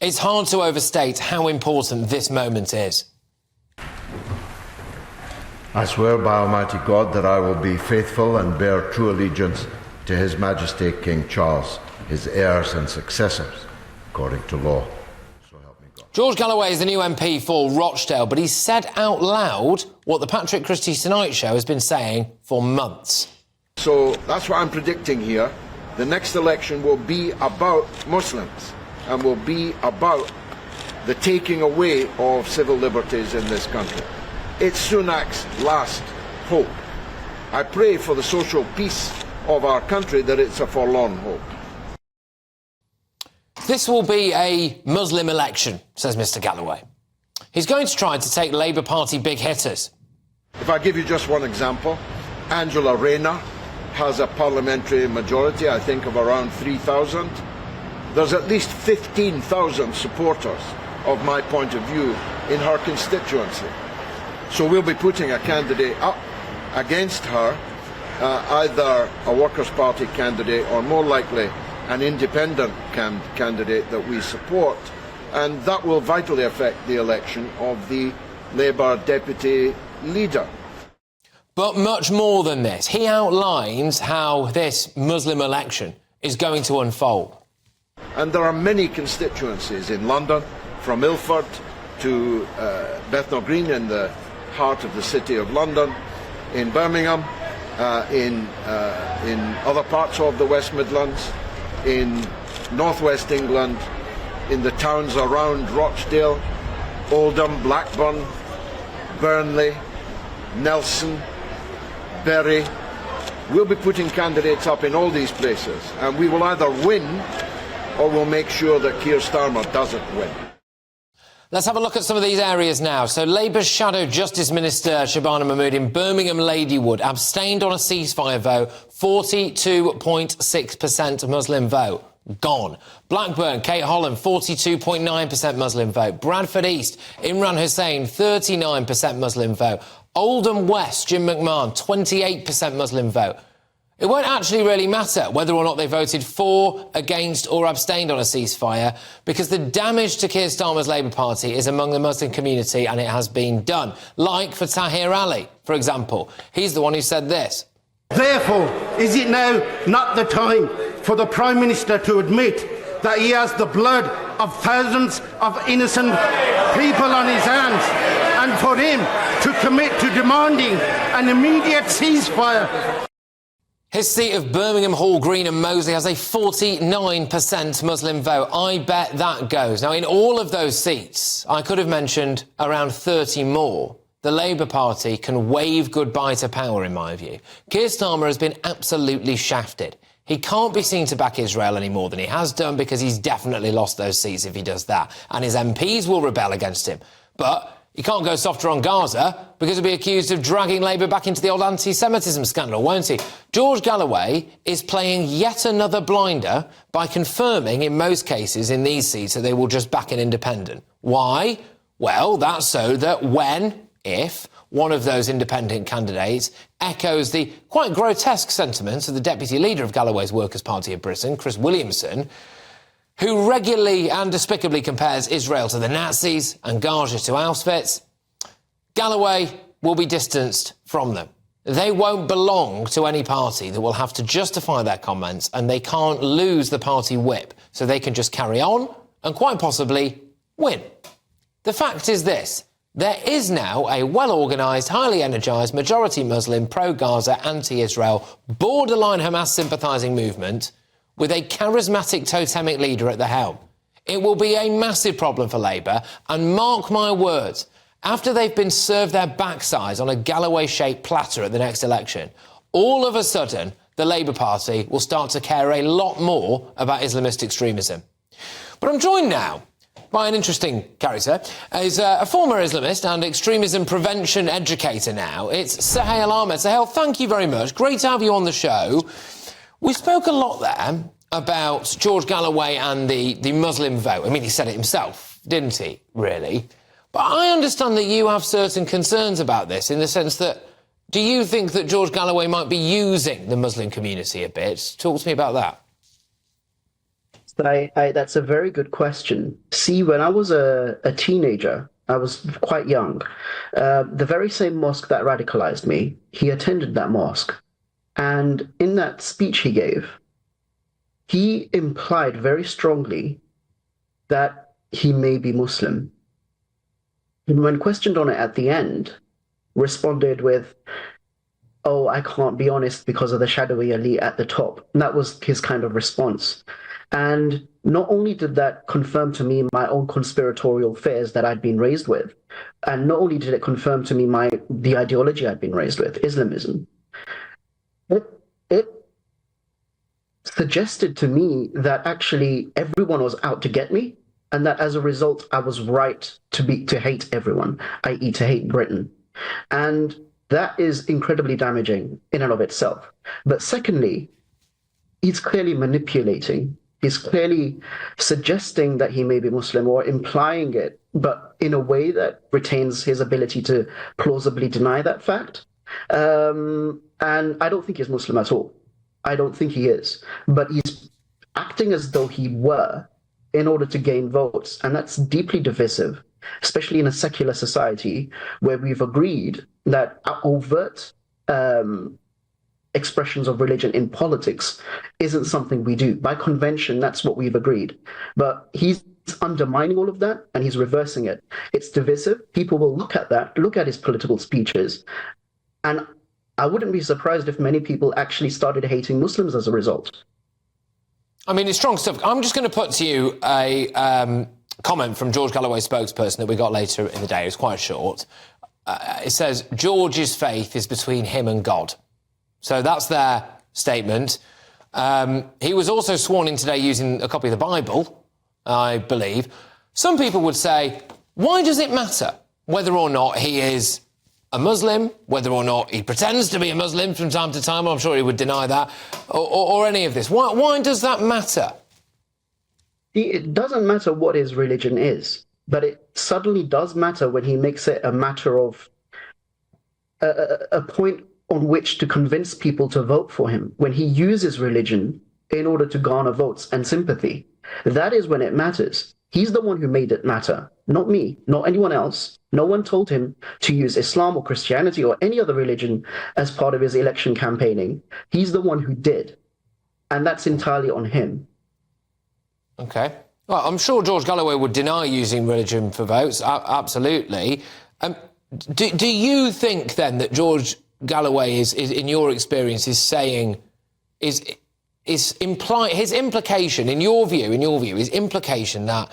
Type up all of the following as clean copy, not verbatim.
It's hard to overstate how important this moment is. I swear by Almighty God that I will be faithful and bear true allegiance to His Majesty King Charles, his heirs and successors, according to law. So help me God. George Galloway is the new MP for Rochdale, but he's said out loud what the Patrick Christys Tonight Show has been saying for months. So that's what I'm predicting here. The next election will be about Muslims and will be about the taking away of civil liberties in this country. It's Sunak's last hope. I pray for the social peace of our country that it's a forlorn hope. This will be a Muslim election, says Mr Galloway. He's going to try to take Labour Party big hitters. If I give you just one example, Angela Rayner has a parliamentary majority, I think, of around 3,000. There's at least 15,000 supporters of my point of view in her constituency. So we'll be putting a candidate up against her, either a Workers' Party candidate or more likely an independent candidate that we support, and that will vitally affect the election of the Labour deputy leader. But much more than this. He outlines how this Muslim election is going to unfold. And there are many constituencies in London, from Ilford to Bethnal Green in the heart of the city of London, in Birmingham, in other parts of the West Midlands, in northwest England, in the towns around Rochdale, Oldham, Blackburn, Burnley, Nelson, Bury. We'll be putting candidates up in all these places, and we will either win or we'll make sure that Keir Starmer doesn't win. Let's have a look at some of these areas now. So Labour's Shadow Justice Minister Shabana Mahmood in Birmingham Ladywood abstained on a ceasefire vote, 42.6% Muslim vote. Gone. Blackburn, Kate Holland, 42.9% Muslim vote. Bradford East, Imran Hussain, 39% Muslim vote. Oldham West, Jim McMahon, 28% Muslim vote. It won't actually really matter whether or not they voted for, against or abstained on a ceasefire, because the damage to Keir Starmer's Labour Party is among the Muslim community, and it has been done. Like for Tahir Ali, for example. He's the one who said this. Therefore, is it now not the time for the Prime Minister to admit that he has the blood of thousands of innocent people on his hands, and for him to commit to demanding an immediate ceasefire? His seat of Birmingham Hall Green and Moseley has a 49% Muslim vote. I bet that goes. Now, in all of those seats, I could have mentioned around 30 more. The Labour Party can wave goodbye to power, in my view. Keir Starmer has been absolutely shafted. He can't be seen to back Israel any more than he has done, because he's definitely lost those seats if he does that. And his MPs will rebel against him. But he can't go softer on Gaza, because he'll be accused of dragging Labour back into the old anti-Semitism scandal, won't he? George Galloway is playing yet another blinder by confirming, in most cases in these seats, that they will just back an independent. Why? Well, that's so that if one of those independent candidates echoes the quite grotesque sentiments of the deputy leader of Galloway's Workers' Party of Britain, Chris Williamson, who regularly and despicably compares Israel to the Nazis and Gaza to Auschwitz, Galloway will be distanced from them. They won't belong to any party that will have to justify their comments, and they can't lose the party whip, so they can just carry on and quite possibly win. The fact is this: there is now a well-organised, highly energised, majority Muslim, pro-Gaza, anti-Israel, borderline Hamas sympathising movement with a charismatic totemic leader at the helm. It will be a massive problem for Labour, and mark my words, after they've been served their backsides on a Galloway-shaped platter at the next election, all of a sudden the Labour Party will start to care a lot more about Islamist extremism. But I'm joined now by an interesting character. He's a former Islamist and extremism prevention educator now. It's Suhail Ahmed. Suhail, thank you very much. Great to have you on the show. We spoke a lot there about George Galloway and the Muslim vote. I mean, he said it himself, didn't he, really? But I understand that you have certain concerns about this, in the sense that, do you think that George Galloway might be using the Muslim community a bit? Talk to me about that. That's a very good question. See, when I was a teenager, I was quite young. The very same mosque that radicalized me, he attended that mosque. And in that speech he gave, he implied very strongly that he may be Muslim. And when questioned on it at the end, responded with, "Oh, I can't be honest because of the shadowy elite at the top." And that was his kind of response. And not only did that confirm to me my own conspiratorial fears that I'd been raised with, and not only did it confirm to me the ideology I'd been raised with, Islamism, it suggested to me that actually everyone was out to get me, and that as a result I was right to hate everyone, i.e. to hate Britain. And that is incredibly damaging in and of itself. But secondly, he's clearly manipulating. He's clearly suggesting that he may be Muslim or implying it, but in a way that retains his ability to plausibly deny that fact. And I don't think he's Muslim at all. I don't think he is. But he's acting as though he were in order to gain votes. And that's deeply divisive, especially in a secular society where we've agreed that overt expressions of religion in politics isn't something we do. By convention, that's what we've agreed. But he's undermining all of that and he's reversing it. It's divisive. People will look at that, look at his political speeches, and I wouldn't be surprised if many people actually started hating Muslims as a result. I mean, it's strong stuff. I'm just going to put to you a comment from George Galloway's spokesperson that we got later in the day. It's quite short. It says, George's faith is between him and God. So that's their statement. He was also sworn in today using a copy of the Bible, I believe. Some people would say, why does it matter whether or not he is a Muslim, whether or not he pretends to be a Muslim from time to time? I'm sure he would deny that, or any of this. Why does that matter? It doesn't matter what his religion is, but it suddenly does matter when he makes it a matter of a point on which to convince people to vote for him, when he uses religion in order to garner votes and sympathy. That is when it matters. He's the one who made it matter, not me, not anyone else. No one told him to use Islam or Christianity or any other religion as part of his election campaigning. He's the one who did. And that's entirely on him. OK. Well, I'm sure George Galloway would deny using religion for votes. Absolutely. Do you think, then, that George Galloway is in your experience, is saying, his implication, in your view, his implication that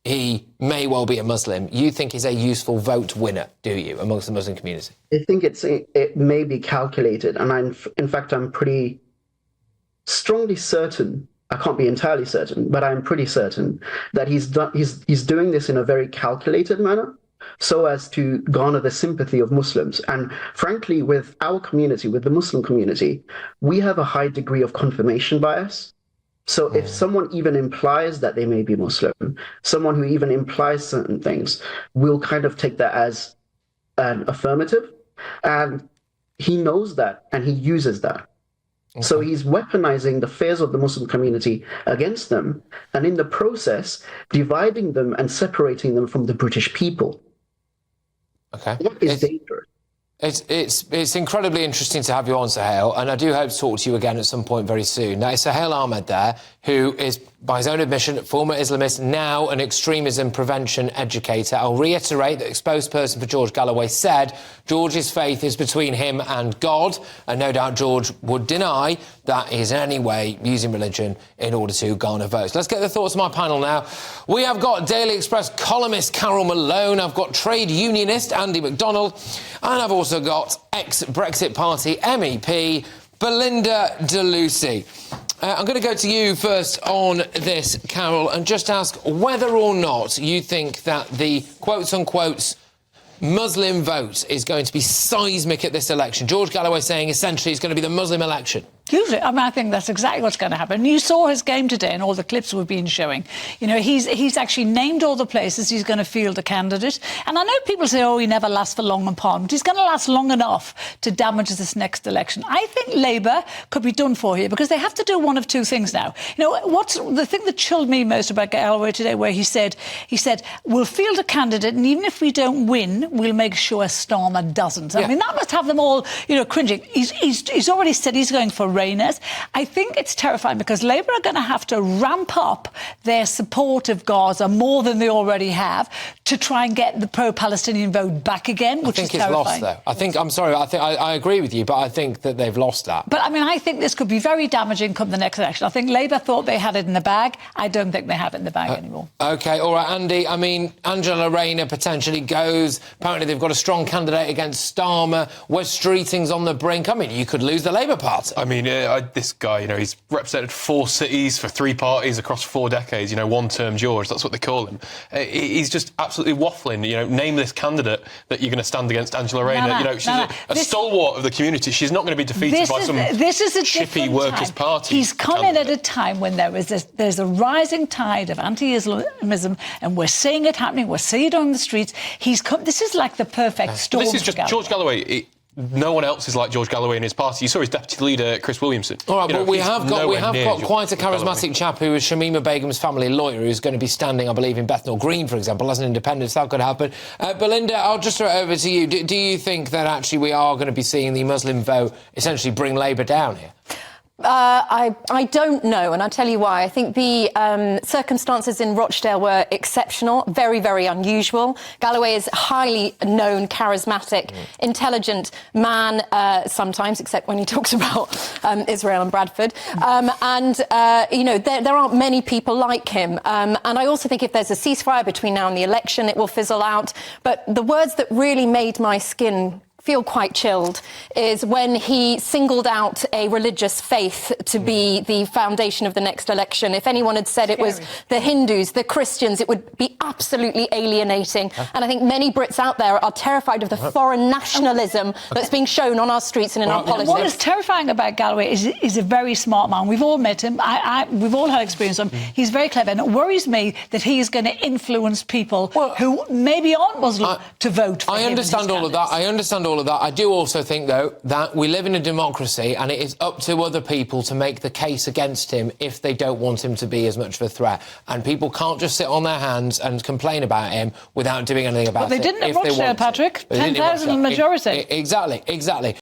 he may well be a Muslim, you think is a useful vote winner, do you, amongst the Muslim community? I think it may be calculated, and I'm pretty strongly certain. I can't be entirely certain, but I'm pretty certain that he's doing this in a very calculated manner, so as to garner the sympathy of Muslims. And frankly, with our community, with the Muslim community, we have a high degree of confirmation bias. So if someone even implies that they may be Muslim, someone who even implies certain things, we'll kind of take that as an affirmative. And he knows that, and he uses that. Okay. So he's weaponizing the fears of the Muslim community against them, and in the process, dividing them and separating them from the British people. Okay. That is dangerous. It's incredibly interesting to have you on, Sohail, and I do hope to talk to you again at some point very soon. Now, it's Sohail Ahmed there, who is, by his own admission, former Islamist, now an extremism prevention educator. I'll reiterate that spokesperson for George Galloway said George's faith is between him and God, and no doubt George would deny that he's in any way using religion in order to garner votes. Let's get the thoughts of my panel now. We have got Daily Express columnist Carol Malone, I've got trade unionist Andy McDonald, and I've also got ex-Brexit Party MEP Belinda DeLucy. I'm going to go to you first on this, Carol, and just ask whether or not you think that the quotes-unquote Muslim vote is going to be seismic at this election. George Galloway saying essentially it's going to be the Muslim election. Usually, I mean, I think that's exactly what's going to happen. You saw his game today and all the clips we've been showing. You know, he's actually named all the places he's going to field a candidate. And I know people say, oh, he never lasts for long in Parliament. He's going to last long enough to damage this next election. I think Labour could be done for here because they have to do one of two things now. You know, what's the thing that chilled me most about Galloway today, where he said, we'll field a candidate and even if we don't win, we'll make sure Starmer doesn't. I mean, that must have them all, you know, cringing. He's already said he's going for Rayner's. I think it's terrifying because Labour are going to have to ramp up their support of Gaza more than they already have to try and get the pro-Palestinian vote back again, which is terrifying. I think it's lost, though. I agree with you, but I think that they've lost that. But, I mean, I think this could be very damaging come the next election. I think Labour thought they had it in the bag. I don't think they have it in the bag anymore. OK, all right, Andy. I mean, Angela Rayner potentially goes. Apparently they've got a strong candidate against Starmer. West Streeting's on the brink. I mean, you could lose the Labour Party. I mean, this guy, you know, he's represented 4 cities for 3 parties across 4 decades, you know, one-term George, that's what they call him. He's just absolutely waffling, you know, name this candidate that you're going to stand against Angela Rayner. You know, she's a stalwart of the community. She's not going to be defeated by some chippy Workers' Party. He's come in at a time when there's a rising tide of anti-Islamism, and we're seeing it happening. We're seeing it on the streets. This is like the perfect storm. This is just George Galloway. No one else is like George Galloway in his party. You saw his deputy leader, Chris Williamson. All right, but we have got quite a charismatic chap who is Shamima Begum's family lawyer, who's going to be standing, I believe, in Bethnal Green, for example, as an independent. So that could happen. Belinda, I'll just throw it over to you. Do you think that actually we are going to be seeing the Muslim vote essentially bring Labour down here? I don't know, and I'll tell you why. I think the circumstances in Rochdale were exceptional, very, very unusual. Galloway is a highly known, charismatic, intelligent man, sometimes, except when he talks about Israel and Bradford. You know, there aren't many people like him. And I also think if there's a ceasefire between now and the election, it will fizzle out. But the words that really made my skin feel quite chilled is when he singled out a religious faith to be the foundation of the next election. If anyone had said it was the Hindus, the Christians, it would be absolutely alienating. And I think many Brits out there are terrified of the foreign nationalism that's being shown on our streets and in our politics. What is terrifying about Galloway is he's a very smart man. We've all met him. We've all had experience with him. He's very clever, and it worries me that he is going to influence people who maybe aren't Muslim to vote for him. I understand all of that. I do also think, though, that we live in a democracy and it is up to other people to make the case against him if they don't want him to be as much of a threat. And people can't just sit on their hands and complain about him without doing anything about it. But they didn't at Rochdale, Patrick. 10,000 majority. Exactly.